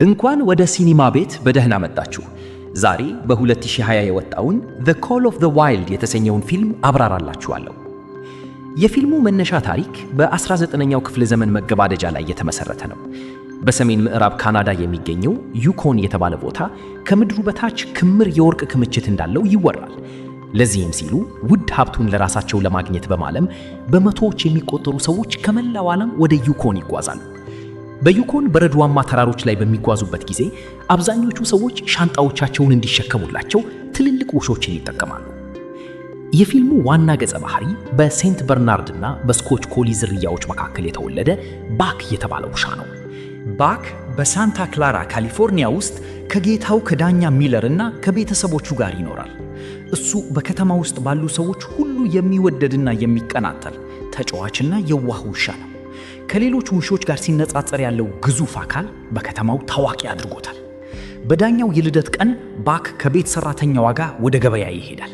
እንኳን ወደ ሲኒማ ቤት በደህና መጣችሁ። ዛሬ በ2020 የወጣውን The Call of the Wild የተሰኘውን ፊልም አብራራላችኋለሁ። የፊልሙ መነሻ ታሪክ በ19ኛው ክፍለ ዘመን መገባደጃ ላይ የተመሰረተ ነው። በሰሜን ምዕራብ ካናዳ የሚገኘው ዩኮን የተባለ ቦታ ከምድሩ በታች ክምር የወርቅ ክምችት እንዳለው ይወራል። ለዚህም ሲሉ ውድ ሀብቱን ለራሳቸው ለማግኘት በማለም በመቶዎች የሚቆጠሩ ሰዎች ከመላው ዓለም ወደ ዩኮን ይጓዛሉ። በዩኮን በረዷማ ተራሮች ላይ በሚጓዙበት ጊዜ አብዛኞቹ ሰዎች ሻንጣዎቻቸውን እንዲሸከሙላቸው ትልልቅ ውሾችን ይጠቀማሉ። የፊልሙ ዋና ገጸ ባህሪ በሴንት በርናርድ እና በስኮች ኮሊ ዝርያዎች መካከል የተወለደ ባክ የተባለ ውሻ ነው። ባክ በሳንታ ክላራ ካሊፎርኒያ ውስጥ ከጌታው ከዳኛ ሚለር እና ከቤተሰቦቹ ጋር ይኖራል። እሱ በከተማ ውስጥ ባሉ ሰዎች ሁሉ የሚወደድና የሚቀናጠል ተጫዋችና የዋህ ውሻ ነው። ከሌሎች ውሾች ጋር ሲነጻጸር ያለው ግዙፍ አካል በከተማው ታዋቂ አድርጎታል። በዳኛው የልደት ቀን ባክ ከቤት ሰራተኛዋ ጋር ወደ ገበያ ይሄዳል።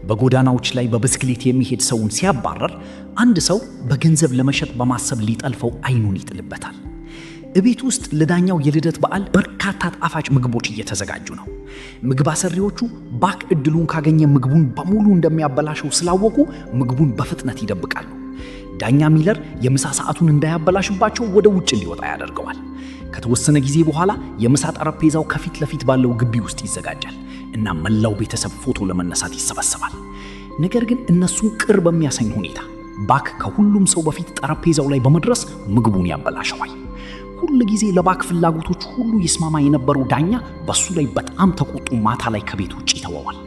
በጎዳናዎች ላይ በብስክሌት የሚሄድ ሰውን ሲያባረር አንድ ሰው በገንዘብ ለመሸጥ በማሰብ ሊጠልፈው አይኑን ይጥልበታል። እቤት ውስጥ ለዳኛው የልደት በዓል በርካታ ጣፋጭ ምግቦች እየተዘጋጁ ነው። ምግብ አሰሪዎቹ ባክ እድሉን ካገኘ ምግቡን በሙሉ እንደሚያበላሸው ስላወቁ ምግቡን በፍጥነት ይደብቃሉ። ዳኛ ሚለር የምሳ ሰዓቱን እንዳያበላሽባቸው ወደ ውጭ እንዲወጣ ያደርገዋል። ከተወሰነ ጊዜ በኋላ የምሳ ጠረጴዛው ከፊት ለፊት ባለው ግቢ ውስጥ ይዘጋጃል እና መላው ቤተሰብ ፎቶ ለመነሳት ይሰበሰባል። ነገር ግን እነሱን ቅር በሚያሰኝ ሁኔታ ባክ ከሁሉም ሰው በፊት ጠረጴዛው ላይ በመድረስ ምግቡን ያበላሸዋል። ሁሉ ጊዜ ለባክ ፍላጎቶች ሁሉ ይስማማ የነበረው ዳኛ በሱ ላይ በጣም ተቆጡ። ማታ ላይ ከቤት ውጭ ይተወዋል።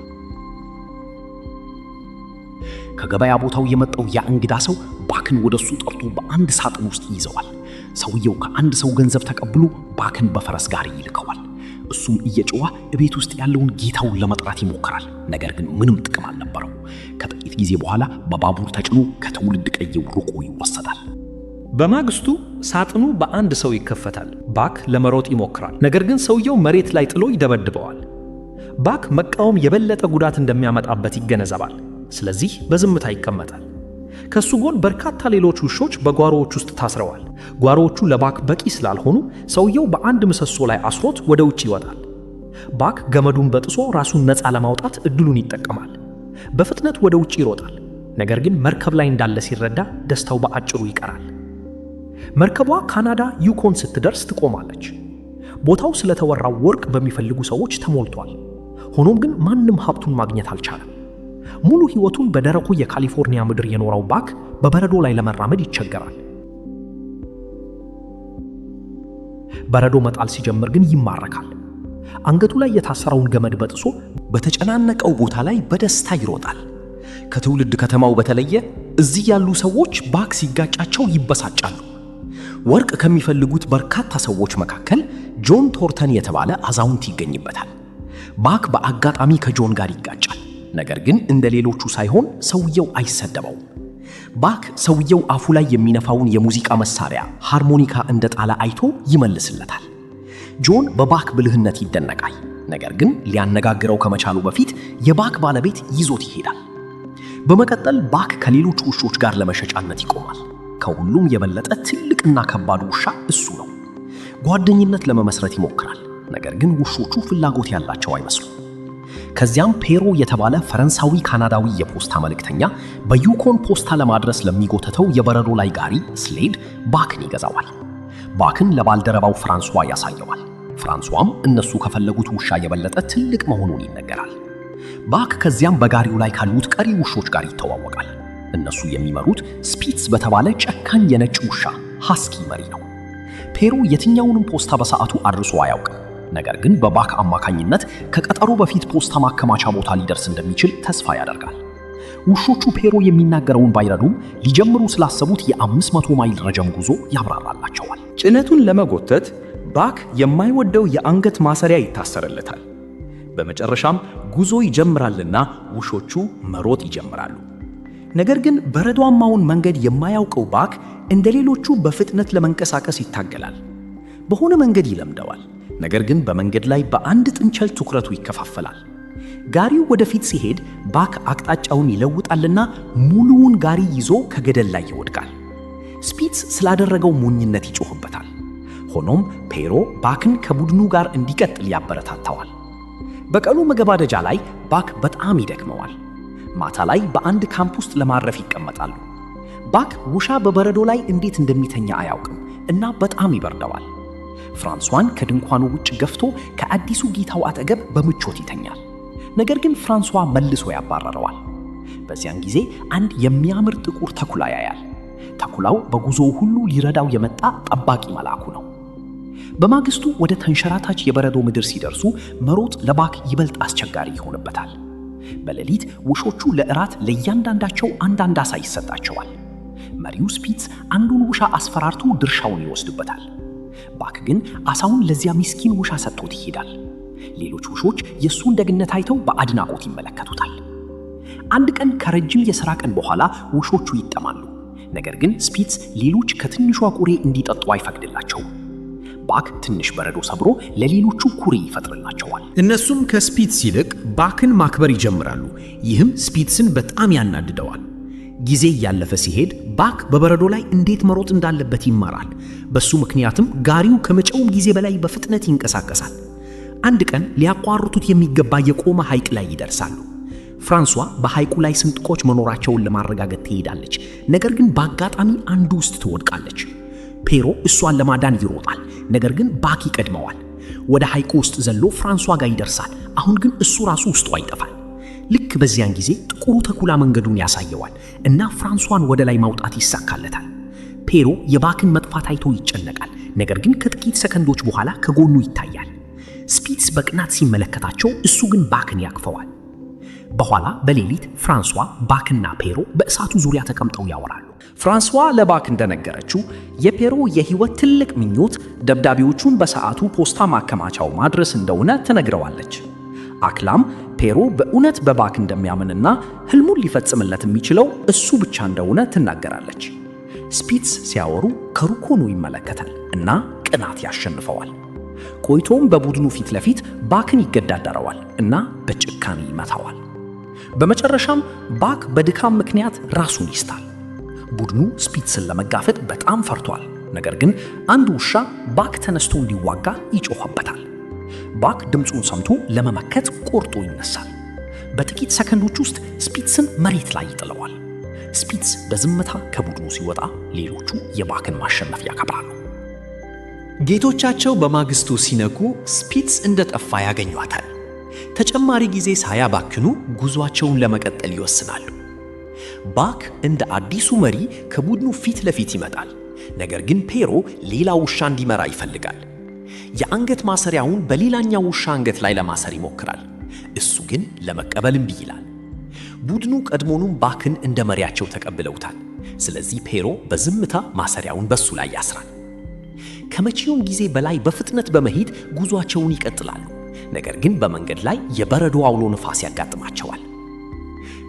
ከገበያ ቦታው የመጣው ያ እንግዳ ሰው ባክን ወደሱ ጠርቶ በአንድ ሳጥን ውስጥ ይዘዋል። ሰውየው ከአንድ ሰው ገንዘብ ተቀብሎ ባክን በፈረስ ጋር ይልከዋል። እሱም እየጮኸ እቤት ውስጥ ያለውን ጌታውን ለመጥራት ይሞክራል። ነገር ግን ምንም ጥቅም አልነበረው። ከጥቂት ጊዜ በኋላ በባቡር ተጭኖ ከትውልድ ቀየው ርቆ ይወሰዳል። በማግስቱ ሳጥኑ በአንድ ሰው ይከፈታል። ባክ ለመሮጥ ይሞክራል፣ ነገር ግን ሰውየው መሬት ላይ ጥሎ ይደበድበዋል። ባክ መቃወም የበለጠ ጉዳት እንደሚያመጣበት ይገነዘባል። ስለዚህ በዝምታ ይቀመጣል። ከሱ ጎን በርካታ ሌሎች ውሾች በጓሮዎች ውስጥ ታስረዋል። ጓሮዎቹ ለባክ በቂ ስላልሆኑ ሰውየው በአንድ ምሰሶ ላይ አስሮት ወደ ውጭ ይወጣል። ባክ ገመዱን በጥሶ ራሱን ነፃ ለማውጣት እድሉን ይጠቀማል። በፍጥነት ወደ ውጭ ይሮጣል። ነገር ግን መርከብ ላይ እንዳለ ሲረዳ ደስታው በአጭሩ ይቀራል። መርከቧ ካናዳ ዩኮን ስትደርስ ትቆማለች። ቦታው ስለተወራው ወርቅ በሚፈልጉ ሰዎች ተሞልቷል። ሆኖም ግን ማንም ሀብቱን ማግኘት አልቻለም። ሙሉ ሕይወቱን በደረቁ የካሊፎርኒያ ምድር የኖረው ባክ በበረዶ ላይ ለመራመድ ይቸገራል። በረዶ መጣል ሲጀምር ግን ይማረካል። አንገቱ ላይ የታሰረውን ገመድ በጥሶ በተጨናነቀው ቦታ ላይ በደስታ ይሮጣል። ከትውልድ ከተማው በተለየ እዚህ ያሉ ሰዎች ባክ ሲጋጫቸው ይበሳጫሉ። ወርቅ ከሚፈልጉት በርካታ ሰዎች መካከል ጆን ቶርተን የተባለ አዛውንት ይገኝበታል። ባክ በአጋጣሚ ከጆን ጋር ይጋጫል። ነገር ግን እንደ ሌሎቹ ሳይሆን ሰውየው አይሰደበውም። ባክ ሰውየው አፉ ላይ የሚነፋውን የሙዚቃ መሳሪያ ሃርሞኒካ እንደ ጣለ አይቶ ይመልስለታል። ጆን በባክ ብልህነት ይደነቃል። ነገር ግን ሊያነጋግረው ከመቻሉ በፊት የባክ ባለቤት ይዞት ይሄዳል። በመቀጠል ባክ ከሌሎች ውሾች ጋር ለመሸጫነት ይቆማል። ከሁሉም የበለጠ ትልቅና ከባድ ውሻ እሱ ነው። ጓደኝነት ለመመስረት ይሞክራል። ነገር ግን ውሾቹ ፍላጎት ያላቸው አይመስሉም። ከዚያም ፔሮ የተባለ ፈረንሳዊ ካናዳዊ የፖስታ መልእክተኛ በዩኮን ፖስታ ለማድረስ ለሚጎተተው የበረዶ ላይ ጋሪ ስሌድ ባክን ይገዛዋል። ባክን ለባልደረባው ፍራንሷ ያሳየዋል። ፍራንሷም እነሱ ከፈለጉት ውሻ የበለጠ ትልቅ መሆኑን ይነገራል። ባክ ከዚያም በጋሪው ላይ ካሉት ቀሪ ውሾች ጋር ይተዋወቃል። እነሱ የሚመሩት ስፒትስ በተባለ ጨካኝ የነጭ ውሻ ሃስኪ መሪ ነው። ፔሮ የትኛውንም ፖስታ በሰዓቱ አድርሶ አያውቅም። ነገር ግን በባክ አማካኝነት ከቀጠሮ በፊት ፖስታ ማከማቻ ቦታ ሊደርስ እንደሚችል ተስፋ ያደርጋል። ውሾቹ ፔሮ የሚናገረውን ባይረዱም ሊጀምሩ ስላሰቡት የ500 ማይል ረጅም ጉዞ ያብራራላቸዋል። ጭነቱን ለመጎተት ባክ የማይወደው የአንገት ማሰሪያ ይታሰርለታል። በመጨረሻም ጉዞ ይጀምራልና ውሾቹ መሮጥ ይጀምራሉ። ነገር ግን በረዷማውን መንገድ የማያውቀው ባክ እንደ ሌሎቹ በፍጥነት ለመንቀሳቀስ ይታገላል። በሆነ መንገድ ይለምደዋል። ነገር ግን በመንገድ ላይ በአንድ ጥንቸል ትኩረቱ ይከፋፈላል። ጋሪው ወደፊት ሲሄድ ባክ አቅጣጫውን ይለውጣልና ሙሉውን ጋሪ ይዞ ከገደል ላይ ይወድቃል። ስፒትስ ስላደረገው ሞኝነት ይጮህበታል። ሆኖም ፔሮ ባክን ከቡድኑ ጋር እንዲቀጥል ያበረታታዋል። በቀኑ መገባደጃ ላይ ባክ በጣም ይደክመዋል። ማታ ላይ በአንድ ካምፕ ውስጥ ለማረፍ ይቀመጣሉ። ባክ ውሻ በበረዶ ላይ እንዴት እንደሚተኛ አያውቅም እና በጣም ይበርደዋል። ፍራንሷን ከድንኳኑ ውጭ ገፍቶ ከአዲሱ ጌታው አጠገብ በምቾት ይተኛል። ነገር ግን ፍራንሷ መልሶ ያባረረዋል። በዚያን ጊዜ አንድ የሚያምር ጥቁር ተኩላ ያያል። ተኩላው በጉዞው ሁሉ ሊረዳው የመጣ ጠባቂ መልአኩ ነው። በማግስቱ ወደ ተንሸራታች የበረዶ ምድር ሲደርሱ መሮጥ ለባክ ይበልጥ አስቸጋሪ ይሆንበታል። በሌሊት ውሾቹ ለእራት ለእያንዳንዳቸው አንዳንድ ዓሣ ይሰጣቸዋል። መሪው ስፒትስ አንዱን ውሻ አስፈራርቶ ድርሻውን ይወስድበታል። ባክ ግን ዓሣውን ለዚያ ምስኪን ውሻ ሰጥቶት ይሄዳል። ሌሎች ውሾች የእሱን ደግነት አይተው በአድናቆት ይመለከቱታል። አንድ ቀን ከረጅም የሥራ ቀን በኋላ ውሾቹ ይጠማሉ። ነገር ግን ስፒትስ ሌሎች ከትንሿ ኩሬ እንዲጠጡ አይፈቅድላቸውም። ባክ ትንሽ በረዶ ሰብሮ ለሌሎቹ ኩሬ ይፈጥርላቸዋል። እነሱም ከስፒትስ ይልቅ ባክን ማክበር ይጀምራሉ። ይህም ስፒትስን በጣም ያናድደዋል። ጊዜ እያለፈ ሲሄድ ባክ በበረዶ ላይ እንዴት መሮጥ እንዳለበት ይማራል። በሱ ምክንያትም ጋሪው ከመቼውም ጊዜ በላይ በፍጥነት ይንቀሳቀሳል። አንድ ቀን ሊያቋርጡት የሚገባ የቆመ ሐይቅ ላይ ይደርሳሉ። ፍራንሷ በሐይቁ ላይ ስንጥቆች መኖራቸውን ለማረጋገጥ ትሄዳለች። ነገር ግን በአጋጣሚ አንዱ ውስጥ ትወድቃለች። ፔሮ እሷን ለማዳን ይሮጣል። ነገር ግን ባክ ይቀድመዋል። ወደ ሐይቁ ውስጥ ዘሎ ፍራንሷ ጋር ይደርሳል። አሁን ግን እሱ ራሱ ውስጧ ይጠፋል። ልክ በዚያን ጊዜ ጥቁሩ ተኩላ መንገዱን ያሳየዋል እና ፍራንሷን ወደ ላይ ማውጣት ይሳካለታል። ፔሮ የባክን መጥፋት አይቶ ይጨነቃል። ነገር ግን ከጥቂት ሰከንዶች በኋላ ከጎኑ ይታያል። ስፒትስ በቅናት ሲመለከታቸው፣ እሱ ግን ባክን ያቅፈዋል። በኋላ በሌሊት ፍራንሷ፣ ባክና ፔሮ በእሳቱ ዙሪያ ተቀምጠው ያወራሉ። ፍራንሷ ለባክ እንደነገረችው የፔሮ የህይወት ትልቅ ምኞት ደብዳቤዎቹን በሰዓቱ ፖስታ ማከማቻው ማድረስ እንደሆነ ትነግረዋለች። አክላም ፔሮ በእውነት በባክ እንደሚያምንና ህልሙን ሊፈጽምለት የሚችለው እሱ ብቻ እንደሆነ ትናገራለች። ስፒትስ ሲያወሩ ከሩቅ ሆኖ ይመለከታል እና ቅናት ያሸንፈዋል። ቆይቶም በቡድኑ ፊት ለፊት ባክን ይገዳደረዋል እና በጭካኔ ይመታዋል። በመጨረሻም ባክ በድካም ምክንያት ራሱን ይስታል። ቡድኑ ስፒትስን ለመጋፈጥ በጣም ፈርቷል። ነገር ግን አንድ ውሻ ባክ ተነስቶ እንዲዋጋ ይጮህበታል። ባክ ድምፁን ሰምቶ ለመመከት ቆርጦ ይነሳል። በጥቂት ሰከንዶች ውስጥ ስፒትስን መሬት ላይ ይጥለዋል። ስፒትስ በዝምታ ከቡድኑ ሲወጣ፣ ሌሎቹ የባክን ማሸነፍ ያከብራሉ። ጌቶቻቸው በማግስቱ ሲነቁ ስፒትስ እንደጠፋ ያገኟታል። ተጨማሪ ጊዜ ሳያባክኑ ጉዟቸውን ለመቀጠል ይወስናሉ። ባክ እንደ አዲሱ መሪ ከቡድኑ ፊት ለፊት ይመጣል። ነገር ግን ፔሮ ሌላ ውሻ እንዲመራ ይፈልጋል። የአንገት ማሰሪያውን በሌላኛው ውሻ አንገት ላይ ለማሰር ይሞክራል። እሱ ግን ለመቀበል እምቢ ይላል። ቡድኑ ቀድሞውንም ባክን እንደ መሪያቸው ተቀብለውታል። ስለዚህ ፔሮ በዝምታ ማሰሪያውን በሱ ላይ ያስራል። ከመቼውም ጊዜ በላይ በፍጥነት በመሄድ ጉዟቸውን ይቀጥላሉ። ነገር ግን በመንገድ ላይ የበረዶ አውሎ ነፋስ ያጋጥማቸዋል።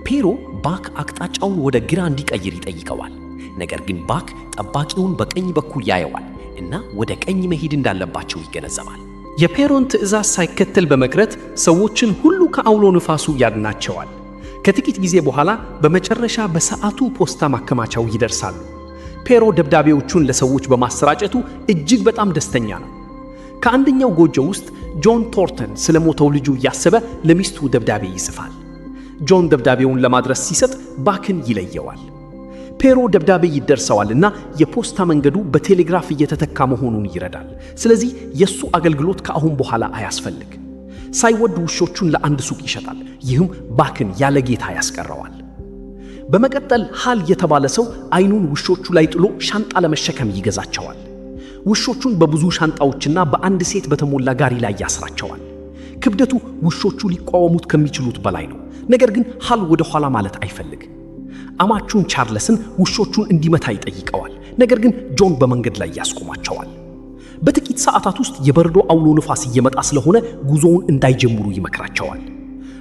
ፔሮ ባክ አቅጣጫውን ወደ ግራ እንዲቀይር ይጠይቀዋል። ነገር ግን ባክ ጠባቂውን በቀኝ በኩል ያየዋል እና ወደ ቀኝ መሄድ እንዳለባቸው ይገነዘባል። የፔሮን ትዕዛዝ ሳይከተል በመቅረት ሰዎችን ሁሉ ከአውሎ ንፋሱ ያድናቸዋል። ከጥቂት ጊዜ በኋላ በመጨረሻ በሰዓቱ ፖስታ ማከማቻው ይደርሳሉ። ፔሮ ደብዳቤዎቹን ለሰዎች በማሰራጨቱ እጅግ በጣም ደስተኛ ነው። ከአንደኛው ጎጆ ውስጥ ጆን ቶርተን ስለ ሞተው ልጁ እያሰበ ለሚስቱ ደብዳቤ ይጽፋል። ጆን ደብዳቤውን ለማድረስ ሲሰጥ ባክን ይለየዋል። ፔሮ ደብዳቤ ይደርሰዋልና የፖስታ መንገዱ በቴሌግራፍ እየተተካ መሆኑን ይረዳል። ስለዚህ የሱ አገልግሎት ከአሁን በኋላ አያስፈልግ። ሳይወድ ውሾቹን ለአንድ ሱቅ ይሸጣል። ይህም ባክን ያለ ጌታ ያስቀረዋል። በመቀጠል ሃል የተባለ ሰው አይኑን ውሾቹ ላይ ጥሎ ሻንጣ ለመሸከም ይገዛቸዋል። ውሾቹን በብዙ ሻንጣዎችና በአንድ ሴት በተሞላ ጋሪ ላይ ያስራቸዋል። ክብደቱ ውሾቹ ሊቋወሙት ከሚችሉት በላይ ነው። ነገር ግን ሃል ወደ ኋላ ማለት አይፈልግ። አማቹን ቻርለስን ውሾቹን እንዲመታ ይጠይቀዋል። ነገር ግን ጆን በመንገድ ላይ ያስቆማቸዋል። በጥቂት ሰዓታት ውስጥ የበረዶ አውሎ ንፋስ እየመጣ ስለሆነ ጉዞውን እንዳይጀምሩ ይመክራቸዋል።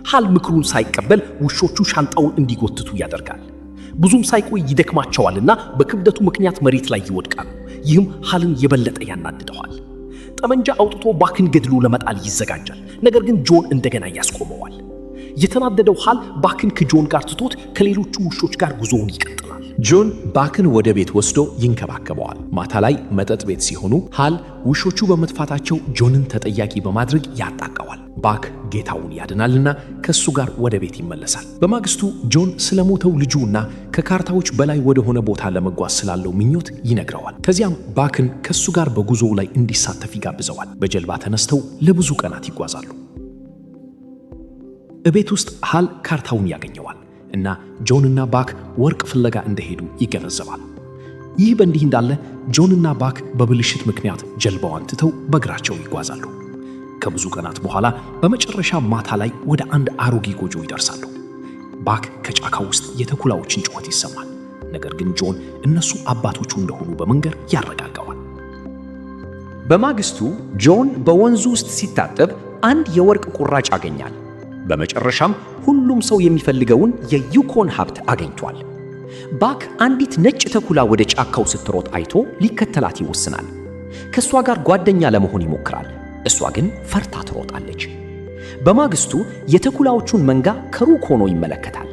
ሃል ምክሩን ሳይቀበል ውሾቹ ሻንጣውን እንዲጎትቱ ያደርጋል። ብዙም ሳይቆይ ይደክማቸዋልና በክብደቱ ምክንያት መሬት ላይ ይወድቃሉ። ይህም ሃልን የበለጠ ያናድደዋል። ጠመንጃ አውጥቶ ባክን ገድሎ ለመጣል ይዘጋጃል። ነገር ግን ጆን እንደገና ያስቆመዋል። የተናደደው ሃል ባክን ከጆን ጋር ትቶት ከሌሎቹ ውሾች ጋር ጉዞውን ይቀጥላል። ጆን ባክን ወደ ቤት ወስዶ ይንከባከበዋል። ማታ ላይ መጠጥ ቤት ሲሆኑ ሃል ውሾቹ በመጥፋታቸው ጆንን ተጠያቂ በማድረግ ያጣቀዋል። ባክ ጌታውን ያድናልና ከሱ ጋር ወደ ቤት ይመለሳል። በማግስቱ ጆን ስለሞተው ልጁና ከካርታዎች በላይ ወደ ሆነ ቦታ ለመጓዝ ስላለው ምኞት ይነግረዋል። ከዚያም ባክን ከሱ ጋር በጉዞው ላይ እንዲሳተፍ ይጋብዘዋል። በጀልባ ተነስተው ለብዙ ቀናት ይጓዛሉ። እቤት ውስጥ ሃል ካርታውን ያገኘዋል እና ጆንና ባክ ወርቅ ፍለጋ እንደሄዱ ይገነዘባል። ይህ በእንዲህ እንዳለ ጆንና ባክ በብልሽት ምክንያት ጀልባዋን ትተው በእግራቸው ይጓዛሉ። ከብዙ ቀናት በኋላ በመጨረሻ ማታ ላይ ወደ አንድ አሮጌ ጎጆ ይደርሳሉ። ባክ ከጫካ ውስጥ የተኩላዎችን ጩኸት ይሰማል። ነገር ግን ጆን እነሱ አባቶቹ እንደሆኑ በመንገር ያረጋጋዋል። በማግስቱ ጆን በወንዙ ውስጥ ሲታጠብ አንድ የወርቅ ቁራጭ ያገኛል። በመጨረሻም ሁሉም ሰው የሚፈልገውን የዩኮን ሀብት አገኝቷል። ባክ አንዲት ነጭ ተኩላ ወደ ጫካው ስትሮጥ አይቶ ሊከተላት ይወስናል። ከእሷ ጋር ጓደኛ ለመሆን ይሞክራል። እሷ ግን ፈርታ ትሮጣለች። በማግስቱ የተኩላዎቹን መንጋ ከሩቅ ሆኖ ይመለከታል።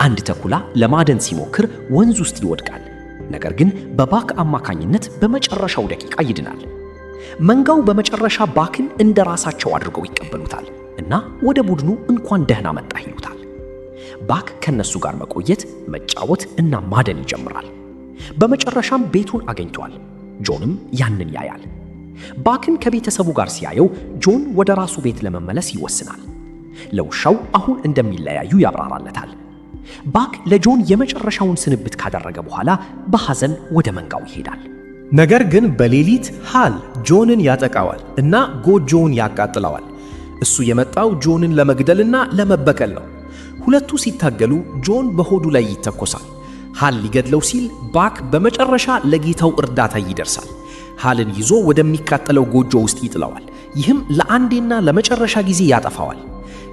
አንድ ተኩላ ለማደን ሲሞክር ወንዝ ውስጥ ይወድቃል። ነገር ግን በባክ አማካኝነት በመጨረሻው ደቂቃ ይድናል። መንጋው በመጨረሻ ባክን እንደ ራሳቸው አድርገው ይቀበሉታል እና ወደ ቡድኑ እንኳን ደህና መጣህ ይሉታል። ባክ ከነሱ ጋር መቆየት፣ መጫወት እና ማደን ይጀምራል። በመጨረሻም ቤቱን አገኝቷል። ጆንም ያንን ያያል። ባክን ከቤተሰቡ ጋር ሲያየው ጆን ወደ ራሱ ቤት ለመመለስ ይወስናል። ለውሻው አሁን እንደሚለያዩ ያብራራለታል። ባክ ለጆን የመጨረሻውን ስንብት ካደረገ በኋላ በሐዘን ወደ መንጋው ይሄዳል። ነገር ግን በሌሊት ሃል ጆንን ያጠቃዋል እና ጎጆውን ያቃጥለዋል። እሱ የመጣው ጆንን ለመግደልና ለመበቀል ነው። ሁለቱ ሲታገሉ ጆን በሆዱ ላይ ይተኮሳል። ሃል ሊገድለው ሲል ባክ በመጨረሻ ለጌታው እርዳታ ይደርሳል። ሃልን ይዞ ወደሚቃጠለው ጎጆ ውስጥ ይጥለዋል። ይህም ለአንዴና ለመጨረሻ ጊዜ ያጠፋዋል።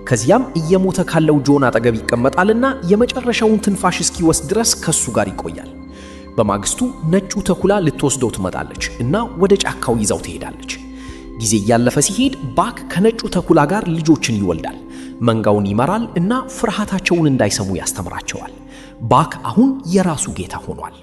ከዚያም እየሞተ ካለው ጆን አጠገብ ይቀመጣልና የመጨረሻውን ትንፋሽ እስኪወስድ ድረስ ከሱ ጋር ይቆያል። በማግስቱ ነጩ ተኩላ ልትወስደው ትመጣለች እና ወደ ጫካው ይዛው ትሄዳለች። ጊዜ እያለፈ ሲሄድ ባክ ከነጩ ተኩላ ጋር ልጆችን ይወልዳል። መንጋውን ይመራል እና ፍርሃታቸውን እንዳይሰሙ ያስተምራቸዋል። ባክ አሁን የራሱ ጌታ ሆኗል።